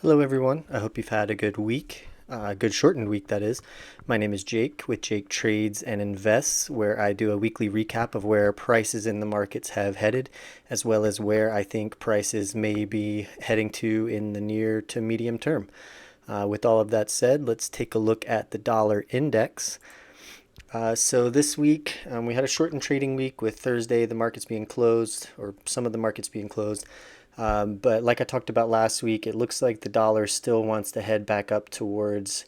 Hello, everyone. I hope you've had a good week, a good shortened week, that is. My name is Jake with Jake Trades and Invests, where I do a weekly recap of where prices in the markets have headed, as well as where I think prices may be heading to in the near to medium term. With all of that said, let's take a look at the dollar index. So this week, we had a shortened trading week with Thursday, the markets being closed, or some of the markets being closed. But like I talked about last week, it looks like the dollar still wants to head back up towards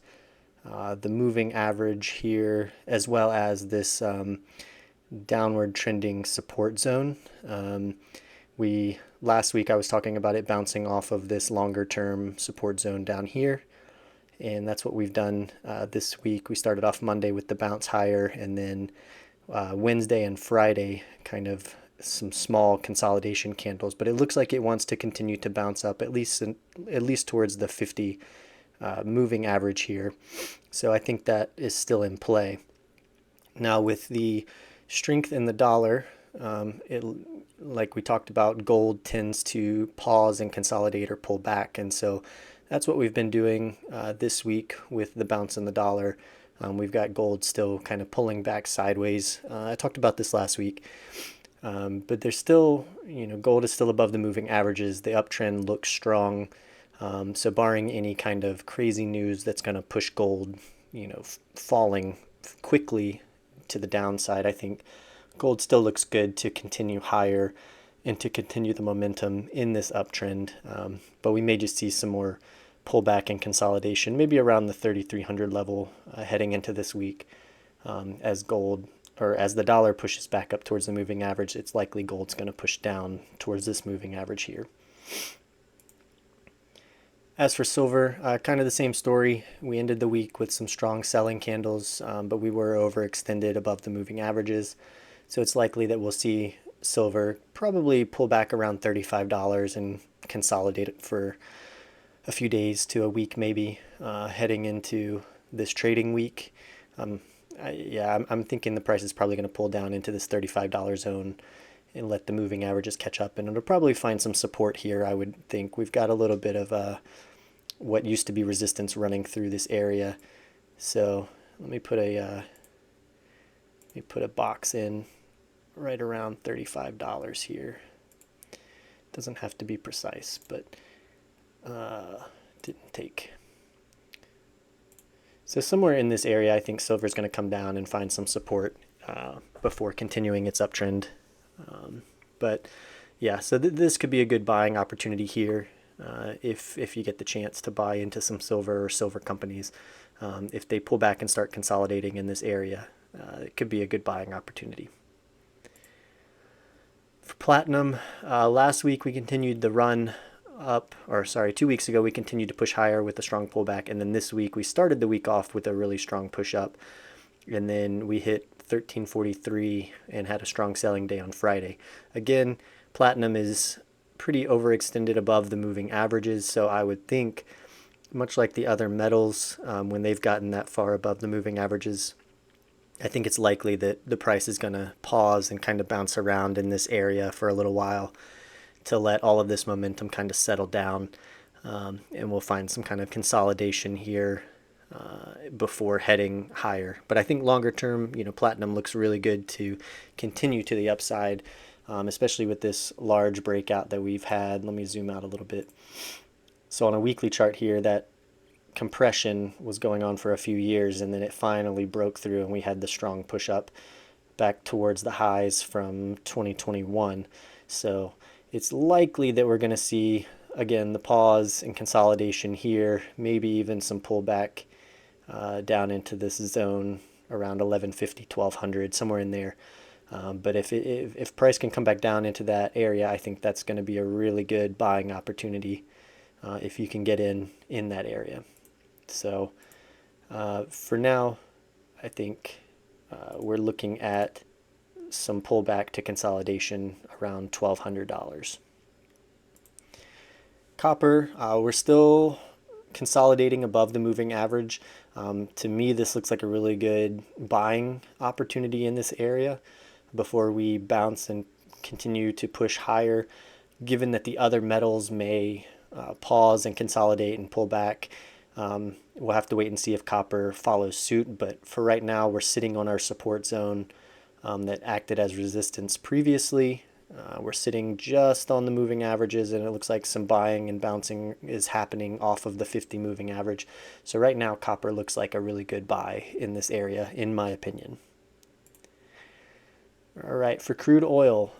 the moving average here, as well as this downward trending support zone. We last week I was talking about it bouncing off of this longer term support zone down here, and that's what we've done this week. We started off Monday with the bounce higher, and then Wednesday and Friday kind of some small consolidation candles, but it looks like it wants to continue to bounce up at least towards the 50 moving average here. So I think that is still in play. Now with the strength in the dollar, it like we talked about, gold tends to pause and consolidate or pull back, and so that's what we've been doing this week with the bounce in the dollar. We've got gold still kind of pulling back sideways. I talked about this last week. But there's still, gold is still above the moving averages. The uptrend looks strong. So barring any kind of crazy news that's going to push gold, falling quickly to the downside, I think gold still looks good to continue higher and to continue the momentum in this uptrend. But we may just see some more pullback and consolidation, maybe around the 3,300 level heading into this week as gold or as the dollar pushes back up towards the moving average. It's likely gold's going to push down towards this moving average here. As for silver, kind of the same story. We ended the week with some strong selling candles, but we were overextended above the moving averages. So it's likely that we'll see silver probably pull back around $35 and consolidate it for a few days to a week maybe, heading into this trading week. I'm thinking the price is probably going to pull down into this $35 zone and let the moving averages catch up, and it'll probably find some support here. I would think we've got a little bit of what used to be resistance running through this area. So let me put a box in right around $35 here. Doesn't have to be precise, but didn't take. So somewhere in this area, I think silver is going to come down and find some support before continuing its uptrend. But yeah, so this could be a good buying opportunity here if you get the chance to buy into some silver or silver companies. If they pull back and start consolidating in this area, it could be a good buying opportunity. For platinum, last week we continued the run up, 2 weeks ago we continued to push higher with a strong pullback, and then this week we started the week off with a really strong push up, and then we hit 1343 and had a strong selling day on Friday. Again, platinum is pretty overextended above the moving averages, so I would think, much like the other metals, when they've gotten that far above the moving averages, I think it's likely that the price is going to pause and kind of bounce around in this area for a little while to let all of this momentum kind of settle down, and we'll find some kind of consolidation here before heading higher. But I think longer term, platinum looks really good to continue to the upside, especially with this large breakout that we've had. Let me zoom out a little bit. So on a weekly chart here, that compression was going on for a few years, and then it finally broke through and we had the strong push up back towards the highs from 2021. So it's likely that we're going to see, again, the pause and consolidation here, maybe even some pullback down into this zone around 1150, 1200, somewhere in there. But if price can come back down into that area, I think that's going to be a really good buying opportunity if you can get in that area. So for now, I think we're looking at some pullback to consolidation around $1,200. Copper, we're still consolidating above the moving average. To me, this looks like a really good buying opportunity in this area before we bounce and continue to push higher, given that the other metals may pause and consolidate and pull back. We'll have to wait and see if copper follows suit, but for right now, we're sitting on our support zone that acted as resistance previously. We're sitting just on the moving averages, and it looks like some buying and bouncing is happening off of the 50 moving average. So right now, copper looks like a really good buy in this area, in my opinion. All right, for crude oil,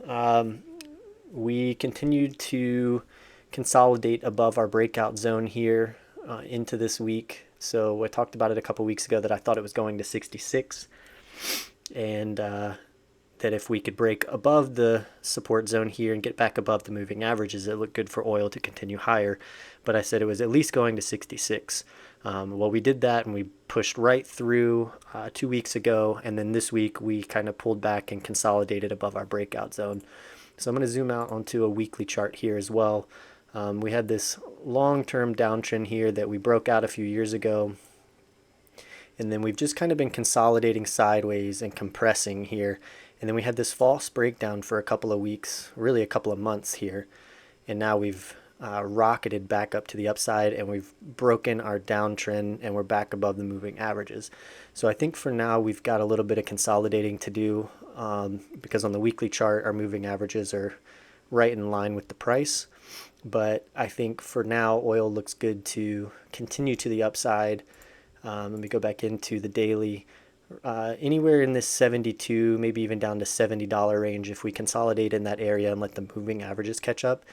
we continued to consolidate above our breakout zone here into this week. So I talked about it a couple weeks ago that I thought it was going to 66, and that if we could break above the support zone here and get back above the moving averages, it looked good for oil to continue higher. But I said it was at least going to 66. Well, we did that and we pushed right through 2 weeks ago. And then this week we kind of pulled back and consolidated above our breakout zone. So I'm going to zoom out onto a weekly chart here as well. We had this long-term downtrend here that we broke out a few years ago. And then we've just kind of been consolidating sideways and compressing here. And then we had this false breakdown for a couple of weeks, really a couple of months here. And now we've rocketed back up to the upside, and we've broken our downtrend, and we're back above the moving averages. So I think for now we've got a little bit of consolidating to do because on the weekly chart, our moving averages are right in line with the price. But I think for now, oil looks good to continue to the upside. Let me go back into the daily. Anywhere in this 72, maybe even down to $70 range, if we consolidate in that area and let the moving averages catch up,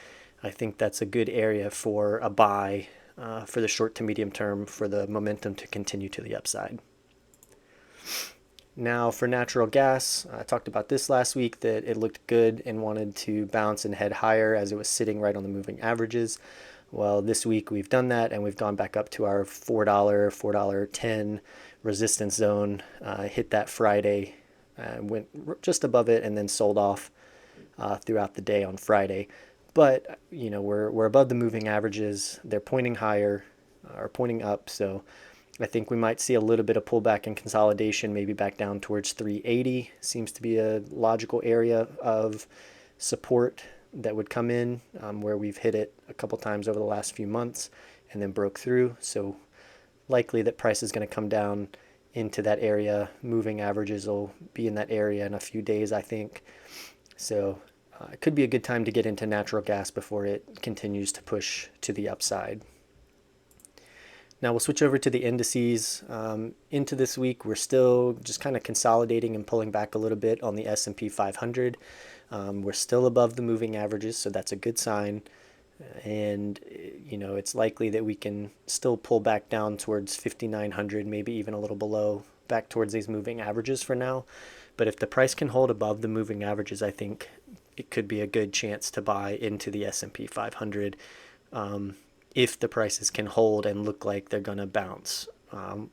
I think that's a good area for a buy for the short to medium term for the momentum to continue to the upside. Now for natural gas, I talked about this last week that it looked good and wanted to bounce and head higher as it was sitting right on the moving averages. Well, this week we've done that and we've gone back up to our $4, $4.10 resistance zone, hit that Friday, went just above it and then sold off throughout the day on Friday. But, you know, we're above the moving averages. They're pointing higher or pointing up. So I think we might see a little bit of pullback and consolidation, maybe back down towards 380. Seems to be a logical area of support that would come in where we've hit it a couple times over the last few months and then broke through. So likely that price is going to come down into that area. Moving averages will be in that area in a few days, I think. So it could be a good time to get into natural gas before it continues to push to the upside. Now we'll switch over to the indices. Into this week, we're still just kind of consolidating and pulling back a little bit on the S&P 500. We're still above the moving averages, so that's a good sign. And, you know, it's likely that we can still pull back down towards 5,900, maybe even a little below, back towards these moving averages for now. But if the price can hold above the moving averages, I think it could be a good chance to buy into the S&P 500 if the prices can hold and look like they're going to bounce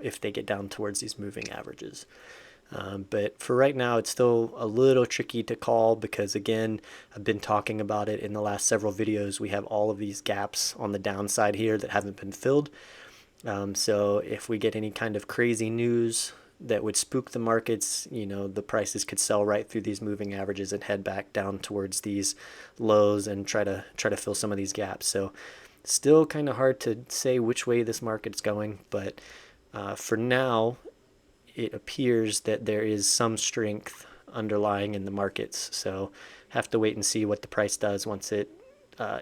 if they get down towards these moving averages. But for right now, it's still a little tricky to call because, again, I've been talking about it in the last several videos. We have all of these gaps on the downside here that haven't been filled. So if we get any kind of crazy news that would spook the markets, you know, the prices could sell right through these moving averages and head back down towards these lows and try to fill some of these gaps. So still kind of hard to say which way this market's going, but for now, it appears that there is some strength underlying in the markets. So have to wait and see what the price does once it,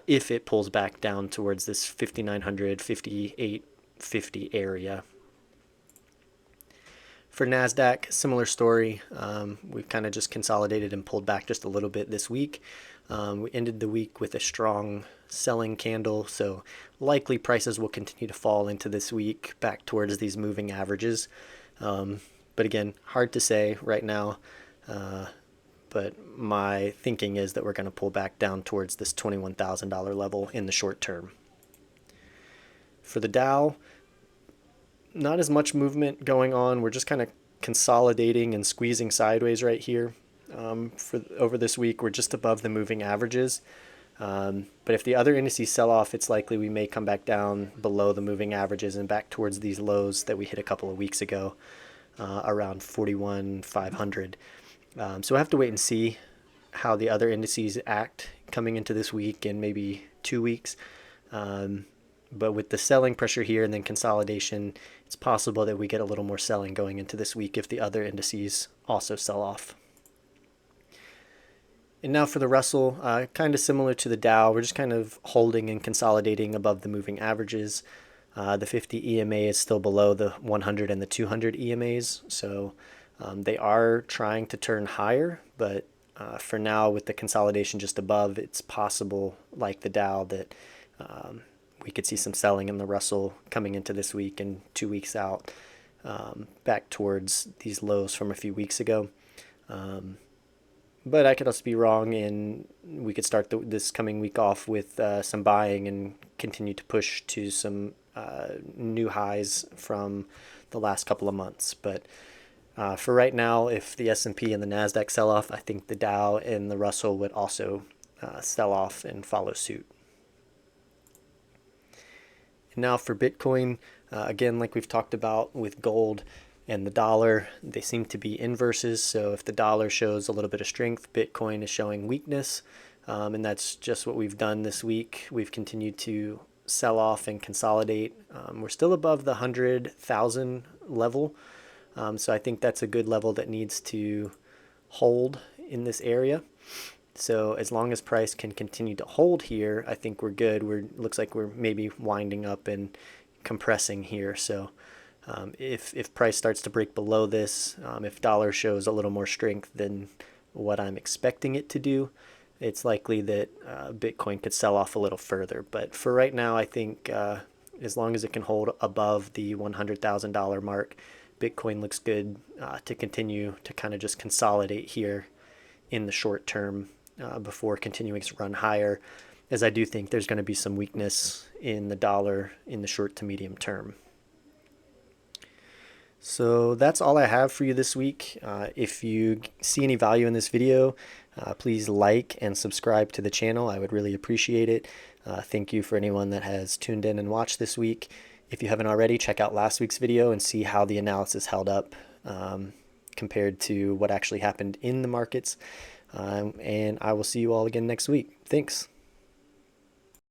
if it pulls back down towards this 5,900, 5,850 area. For Nasdaq, similar story. We've kind of just consolidated and pulled back just a little bit this week. We ended the week with a strong selling candle, so likely prices will continue to fall into this week back towards these moving averages. But again, hard to say right now. But my thinking is that we're going to pull back down towards this $21,000 level in the short term. For the Dow, not as much movement going on. We're just kind of consolidating and squeezing sideways right here. Over this week, we're just above the moving averages. But if the other indices sell off, it's likely we may come back down below the moving averages and back towards these lows that we hit a couple of weeks ago, around 41,500. So we'll have to wait and see how the other indices act coming into this week and maybe 2 weeks. But with the selling pressure here and then consolidation, it's possible that we get a little more selling going into this week if the other indices also sell off. And now for the Russell, kind of similar to the Dow, we're just kind of holding and consolidating above the moving averages. The 50 EMA is still below the 100 and the 200 EMAs, so they are trying to turn higher, but for now, with the consolidation just above, it's possible, like the Dow, that we could see some selling in the Russell coming into this week and 2 weeks out, back towards these lows from a few weeks ago. But I could also be wrong, and we could start this coming week off with some buying and continue to push to some new highs from the last couple of months. But for right now, if the S&P and the Nasdaq sell off, I think the Dow and the Russell would also sell off and follow suit. And now for Bitcoin, again, like we've talked about with gold and the dollar, they seem to be inverses. So if the dollar shows a little bit of strength, Bitcoin is showing weakness. And that's just what we've done this week. We've continued to sell off and consolidate. We're still above the 100,000 level. So I think that's a good level that needs to hold in this area. So as long as price can continue to hold here, I think we're good. Looks like we're maybe winding up and compressing here. So if price starts to break below this, if dollar shows a little more strength than what I'm expecting it to do, it's likely that Bitcoin could sell off a little further. But for right now, I think as long as it can hold above the $100,000 mark, Bitcoin looks good to continue to kind of just consolidate here in the short term before continuing to run higher, as I do think there's going to be some weakness in the dollar in the short to medium term. So that's all I have for you this week. If you see any value in this video, please like and subscribe to the channel. I would really appreciate it. Thank you for anyone that has tuned in and watched this week. If you haven't already, check out last week's video and see how the analysis held up compared to what actually happened in the markets. And I will see you all again next week. Thanks.